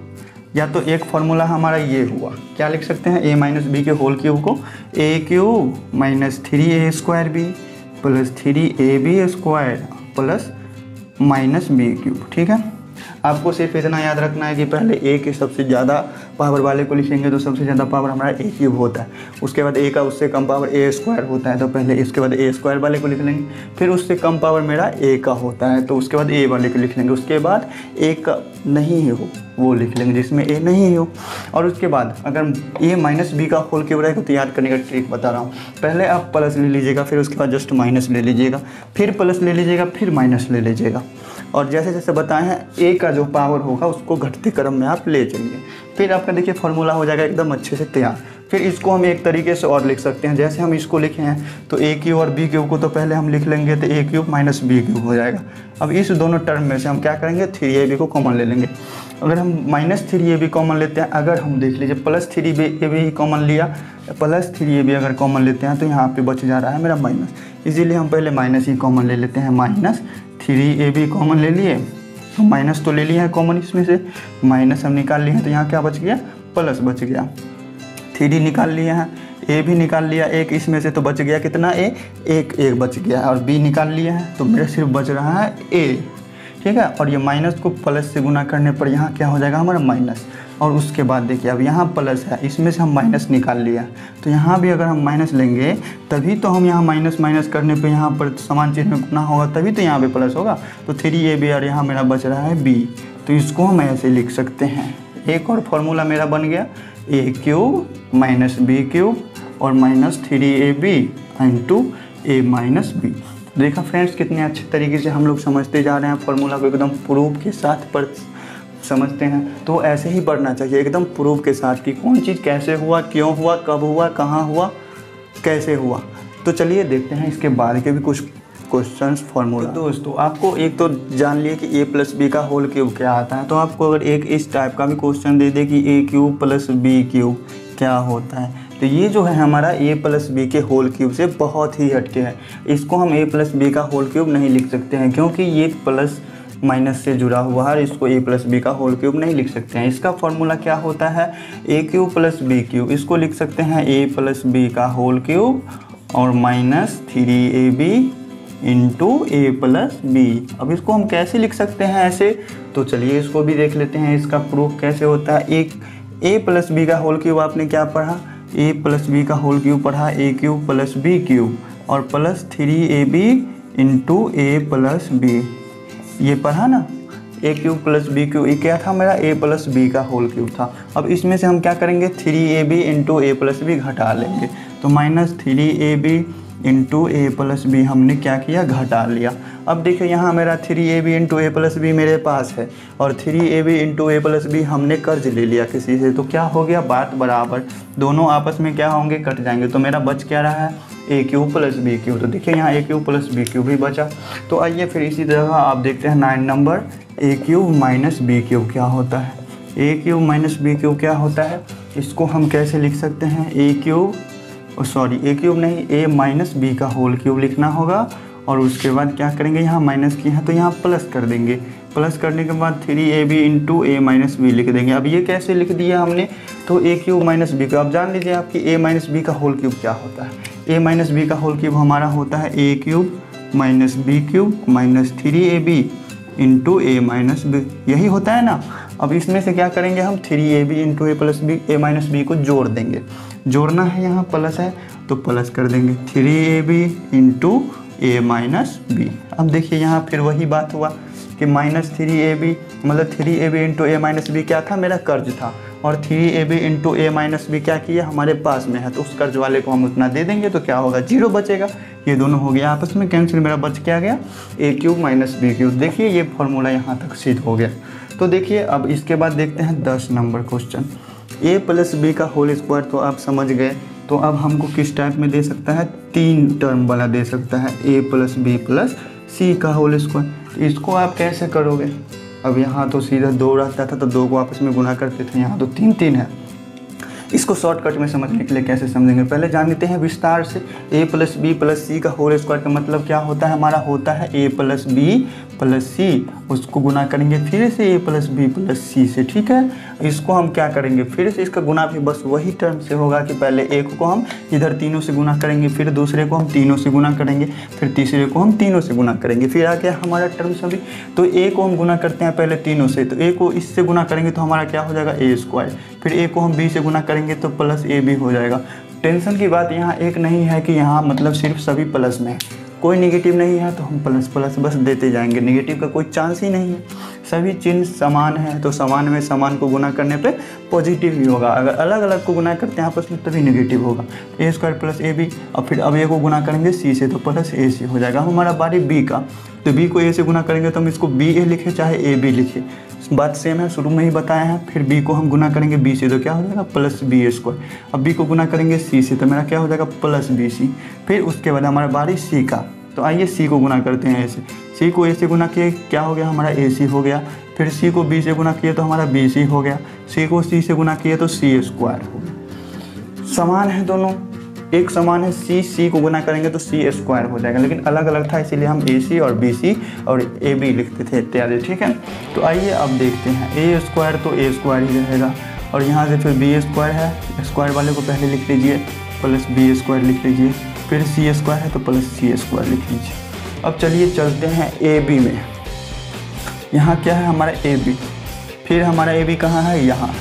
या तो एक फार्मूला हमारा ये हुआ, क्या लिख सकते हैं, a माइनस बी के होल क्यूब को a cube minus 3a square b plus 3ab square plus minus b cube. ठीक है, आपको सिर्फ इतना याद रखना है कि पहले a के सबसे ज़्यादा पावर वाले को लिखेंगे तो सबसे ज़्यादा पावर हमारा a क्यूब होता है, उसके बाद a का उससे कम पावर a स्क्वायर होता है तो पहले इसके बाद a स्क्वायर वाले को लिख लेंगे, फिर उससे कम पावर मेरा a का होता है तो उसके बाद a वाले को लिख लेंगे, उसके बाद a का नहीं हो वो लिख लेंगे जिसमें a नहीं हो, और उसके बाद अगर a माइनस बी का होल क्यूब रहेगा तो याद करने का ट्रिक बता रहा हूँ, पहले आप प्लस ले लीजिएगा, फिर उसके बाद जस्ट माइनस ले लीजिएगा, फिर प्लस ले लीजिएगा, फिर माइनस ले लीजिएगा, और जैसे जैसे बताए हैं a का जो पावर होगा उसको घटते क्रम में आप ले चलिए, फिर आपका देखिए फार्मूला हो जाएगा एकदम अच्छे से तैयार। फिर इसको हम एक तरीके से और लिख सकते हैं, जैसे हम इसको लिखे हैं तो a क्यूब और b क्यूब को तो पहले हम लिख लेंगे तो a cube minus b cube हो जाएगा। अब इस दोनों टर्म में से हम क्या करेंगे, 3ab को कॉमन ले लेंगे। अगर हम माइनस 3ab कॉमन लेते हैं, अगर हम देख लीजिए प्लस 3ab कॉमन लिया, प्लस 3ab अगर कॉमन लेते हैं तो यहाँ पे बच जा रहा है मेरा माइनस, इसीलिए हम पहले माइनस ही कॉमन ले लेते हैं। माइनस 3ab कॉमन ले लिए तो माइनस तो ले लिया है कॉमन, इसमें से माइनस हम निकाल लिए हैं तो यहाँ क्या बच गया, प्लस बच गया। 3 निकाल लिया है, a भी निकाल लिया एक, इसमें से तो बच गया कितना, a एक बच गया, और b निकाल लिया है तो मेरा सिर्फ बच रहा है a। ठीक है, और ये माइनस को प्लस से गुना करने पर यहाँ क्या हो जाएगा हमारा माइनस, और उसके बाद देखिए अब यहाँ प्लस है, इसमें से हम माइनस निकाल लिया तो यहाँ भी अगर हम माइनस लेंगे तभी तो हम यहाँ माइनस माइनस करने पे यहाँ पर समान चिन्ह में गुना होगा तभी तो यहाँ पे प्लस होगा, तो 3ab और यहाँ मेरा बच रहा है b, तो इसको हम ऐसे लिख सकते हैं एक और फॉर्मूला मेरा बन गया ए क्यूब माइनस बी क्यूब और माइनस 3ab इंटू ए माइनस बी। देखा फ्रेंड्स कितने अच्छे तरीके से हम लोग समझते जा रहे हैं, फॉर्मूला को एकदम प्रूफ के साथ पर समझते हैं। तो ऐसे ही पढ़ना चाहिए एकदम प्रूफ के साथ कि कौन चीज़ कैसे हुआ, क्यों हुआ, कब हुआ, कहाँ हुआ, कैसे हुआ। तो चलिए देखते हैं इसके बाद के भी कुछ क्वेश्चंस फॉर्मूला। तो दोस्तों आपको एक तो जान लिए कि a प्लस बी का होल क्यूब क्या आता है। तो आपको अगर एक इस टाइप का भी क्वेश्चन दे दे कि a cube plus b cube क्या होता है, तो ये जो है हमारा a प्लस बी के होल क्यूब से बहुत ही हटके है। इसको हम a प्लस बी का होल क्यूब नहीं लिख सकते हैं क्योंकि ये प्लस माइनस से जुड़ा हुआ है, इसको a प्लस बी का होल क्यूब नहीं लिख सकते हैं। इसका फॉर्मूला क्या होता है, a cube plus b cube, इसको लिख सकते हैं a प्लस बी का होल क्यूब और minus 3ab into a plus b. अब इसको हम कैसे लिख सकते हैं ऐसे, तो चलिए इसको भी देख लेते हैं इसका प्रूफ कैसे होता है। एक a प्लस बी का होल क्यूब आपने क्या पढ़ा, a प्लस बी का होल क्यूब पढ़ा a cube plus b cube और plus 3ab into a plus b, ये पढ़ा ना, a cube plus b cube. ये क्या था मेरा a प्लस बी का होल क्यूब था। अब इसमें से हम क्या करेंगे 3ab into a plus B घटा लेंगे, तो minus 3ab into a plus B हमने क्या किया, घटा लिया। अब देखिए यहाँ मेरा 3ab into a plus B मेरे पास है और 3ab into a plus B हमने कर्ज ले लिया किसी से, तो क्या हो गया, बात बराबर, दोनों आपस में क्या होंगे, कट जाएंगे। तो मेरा बच क्या रहा है, A cube plus b cube. तो देखिए यहाँ ए क्यूब प्लस बी क्यूब भी बचा। तो आइए फिर इसी तरह आप देखते हैं 9 नंबर, ए क्यूब माइनस बी क्यूब क्या होता है। A cube minus B cube क्या होता है, इसको हम कैसे लिख सकते हैं, ए क्यूब नहीं, ए माइनस बी का होल क्यूब लिखना होगा और उसके बाद क्या करेंगे, यहाँ माइनस किया है तो यहाँ प्लस कर देंगे, प्लस करने के बाद 3ab इंटू ए माइनस बी लिख देंगे। अब ये कैसे लिख दिया हमने, तो ए क्यूब माइनस बी का। अब जान लीजिए आपकी ए माइनस बी का होल क्यूब क्या होता है। ए माइनस बी का होल क्यूब हमारा होता है A cube minus B cube minus 3ab into A minus B, यही होता है ना। अब इसमें से क्या करेंगे हम 3ab into a plus B, A minus B को जोड़ देंगे, जोड़ना है, यहाँ प्लस है तो प्लस कर देंगे 3ab इंटू ए माइनस बी। अब देखिए यहाँ फिर वही बात हुआ कि माइनस 3ab मतलब 3ab इंटू ए माइनस बी क्या था, मेरा कर्ज था, और 3ab इंटू ए माइनस बी क्या किया, हमारे पास में है, तो उस कर्ज वाले को हम उतना दे देंगे तो क्या होगा, 0 बचेगा। ये दोनों हो गया आपस में कैंसिल, मेरा बच क्या गया, ए क्यूब माइनस बी क्यूब। देखिए ये फॉर्मूला यहाँ तक सिद्ध हो गया। तो देखिए अब इसके बाद देखते हैं 10 नंबर क्वेश्चन, ए प्लस बी का होल स्क्वायर तो आप समझ गए। तो अब हमको किस टाइप में दे सकता है, 3 टर्म वाला दे सकता है, ए प्लस बी प्लस सी का होल स्क्वायर। इसको आप कैसे करोगे, अब यहाँ तो सीधा 2 रहता था तो 2 को आपस में गुना करते थे, यहाँ तो 3 है। इसको शॉर्टकट में समझने के लिए कैसे समझेंगे, पहले जान लेते हैं विस्तार से। ए प्लस बी प्लस सी का होल स्क्वायर का मतलब क्या होता है, हमारा होता है ए प्लस बी प्लस सी, उसको गुना करेंगे फिर से ए प्लस बी प्लस सी से, ठीक है। इसको हम क्या करेंगे, फिर से इसका गुना भी बस वही टर्म से होगा कि पहले एक को हम इधर तीनों से गुना करेंगे, फिर दूसरे को हम तीनों से गुना करेंगे, फिर तीसरे को हम तीनों से गुना करेंगे, फिर आ गया हमारा टर्म सभी। तो ए को हम गुना करते हैं पहले तीनों से, तो ए को इससे गुना करेंगे तो हमारा क्या हो जाएगा, ए स्क्वायर, फिर ए को हम बी से गुना करेंगे तो प्लस ए बी हो जाएगा। टेंशन की बात यहाँ एक नहीं है कि यहाँ मतलब सिर्फ सभी प्लस में है, कोई नेगेटिव नहीं है तो हम प्लस प्लस बस देते जाएंगे, नेगेटिव का कोई चांस ही नहीं है। सभी चिन्ह समान है तो समान में समान को गुना करने पे पॉजिटिव ही होगा, अगर अलग अलग को गुना करते हैं आपस में तभी नेगेटिव होगा। A square plus A B, और फिर अब ए को गुना करेंगे सी से तो प्लस ए सी हो जाएगा। हमारा बारी बी का, तो बी को ए से गुना करेंगे तो हम इसको बी ए लिखे चाहे ए बी लिखे, बात सेम है, शुरू में ही बताया है। फिर बी को हम गुना करेंगे बी से तो क्या हो जाएगा, प्लस बी स्क्वायर। अब बी को गुना करेंगे सी से तो मेरा क्या हो जाएगा, प्लस बी सी। फिर उसके बाद हमारा बारी सी का, तो आइए सी को गुना करते हैं ए से। सी को ए से गुना किए क्या हो गया, हमारा ए सी हो गया। फिर सी को बी से गुना किए तो हमारा बी सी हो गया। सी को सी से गुना किए तो सी स्क्वायर हो गया। समान है दोनों, एक समान है, सी को गुना करेंगे तो सी स्क्वायर हो जाएगा, लेकिन अलग अलग था इसीलिए हम ए सी और बी सी और ए बी लिखते थे इत्यादि, ठीक है। तो आइए अब देखते हैं, ए स्क्वायर तो ए स्क्वायर ही रहेगा, और यहाँ से फिर बी स्क्वायर है, स्क्वायर वाले को पहले लिख लीजिए, प्लस बी स्क्वायर लिख लीजिए, फिर सी स्क्वायर है तो प्लस सी स्क्वायर लिख लीजिए। अब चलिए चलते हैं ए बी में, यहाँ क्या है हमारा ए बी, फिर हमारा ए बी कहाँ है, यहाँ,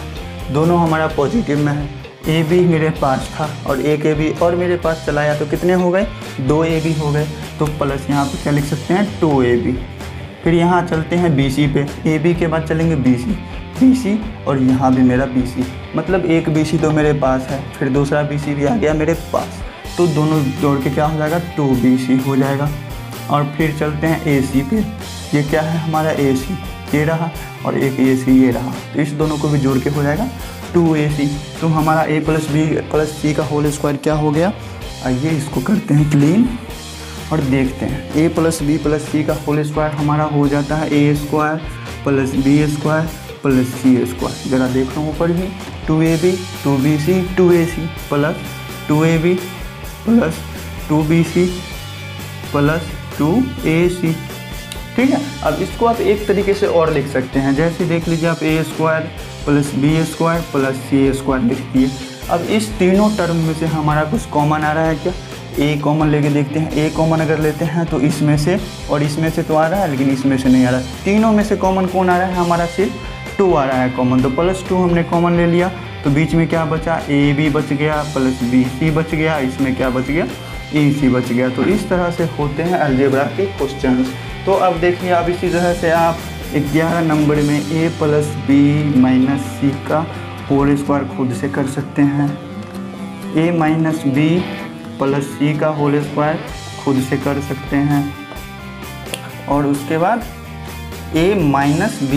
दोनों हमारा पॉजिटिव में है। ए बी मेरे पास था और एक ए बी और मेरे पास चलाया तो कितने हो गए, 2 ए बी हो गए, तो प्लस यहाँ पे क्या लिख सकते हैं, 2 ए बी। फिर यहाँ चलते हैं बी सी पे, ए बी के बाद चलेंगे बी सी, BC और यहाँ भी मेरा BC, मतलब एक BC तो मेरे पास है, फिर दूसरा BC भी आ गया मेरे पास, तो दोनों जोड़ के क्या हो जाएगा 2BC हो जाएगा। और फिर चलते हैं AC पे, ये क्या है हमारा AC, ये रहा, और एक AC ये रहा, तो इस दोनों को भी जोड़ के हो जाएगा 2AC। तो हमारा A + B + C का होल स्क्वायर क्या हो गया। आइए इसको करते हैं क्लीन और देखते हैं। A + B + C का होल स्क्वायर हमारा हो जाता है A² + B² + C²। ज़रा देख लो ऊपर भी, 2AB 2BC 2AC + 2AB + 2BC + 2AC। ठीक है, अब इसको आप एक तरीके से और लिख सकते हैं, जैसे देख लीजिए आप A² + B² + C² लिख दिए। अब इस तीनों टर्म में से हमारा कुछ कॉमन आ रहा है क्या, A कॉमन लेके देखते हैं। A कॉमन अगर लेते हैं तो इसमें से और इसमें से तो आ रहा है, लेकिन इसमें से नहीं आ रहा। तीनों में से कॉमन कौन आ रहा है, हमारा सिर्फ 2 आ रहा है कॉमन, तो +2 हमने कॉमन ले लिया, तो बीच में क्या बचा, AB बच गया + BC बच गया, इसमें क्या बच गया, AC बच गया। तो इस तरह से होते हैं अलजेब्रा के क्वेश्चंस। तो अब देखिए, अब इसी तरह से आप 11 नंबर में A + B - C का होल स्क्वायर खुद से कर सकते हैं। A - B + C का होल स्क्वायर खुद से कर सकते हैं, और उसके बाद A - B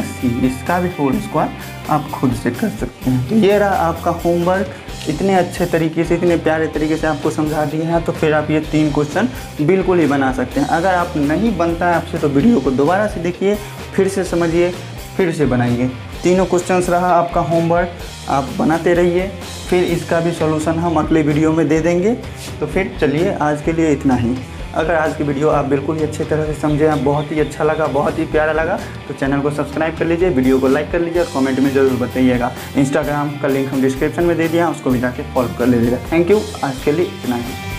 - C इसका भी होल स्क्वायर आप खुद से कर सकते हैं। तो ये रहा आपका होमवर्क। इतने अच्छे तरीके से, इतने प्यारे तरीके से आपको समझा दिए हैं, तो फिर आप ये 3 क्वेश्चन बिल्कुल ही बना सकते हैं। अगर आप नहीं बनता है आपसे तो वीडियो को दोबारा से देखिए, फिर से समझिए, फिर से बनाइए। तीनों क्वेश्चंस रहा आपका होमवर्क, आप बनाते रहिए, फिर इसका भी सॉल्यूशन हम अगले वीडियो में दे देंगे। तो फिर चलिए आज के लिए इतना ही। अगर आज की वीडियो आप बिल्कुल ही अच्छे तरह से समझे, आप बहुत ही अच्छा लगा, बहुत ही प्यारा लगा, तो चैनल को सब्सक्राइब कर लीजिए, वीडियो को लाइक कर लीजिए और कमेंट में ज़रूर बताइएगा। इंस्टाग्राम का लिंक हम डिस्क्रिप्शन में दे दिया, उसको भी जाके फॉलो कर लीजिएगा। थैंक यू, आज के लिए इतना ही।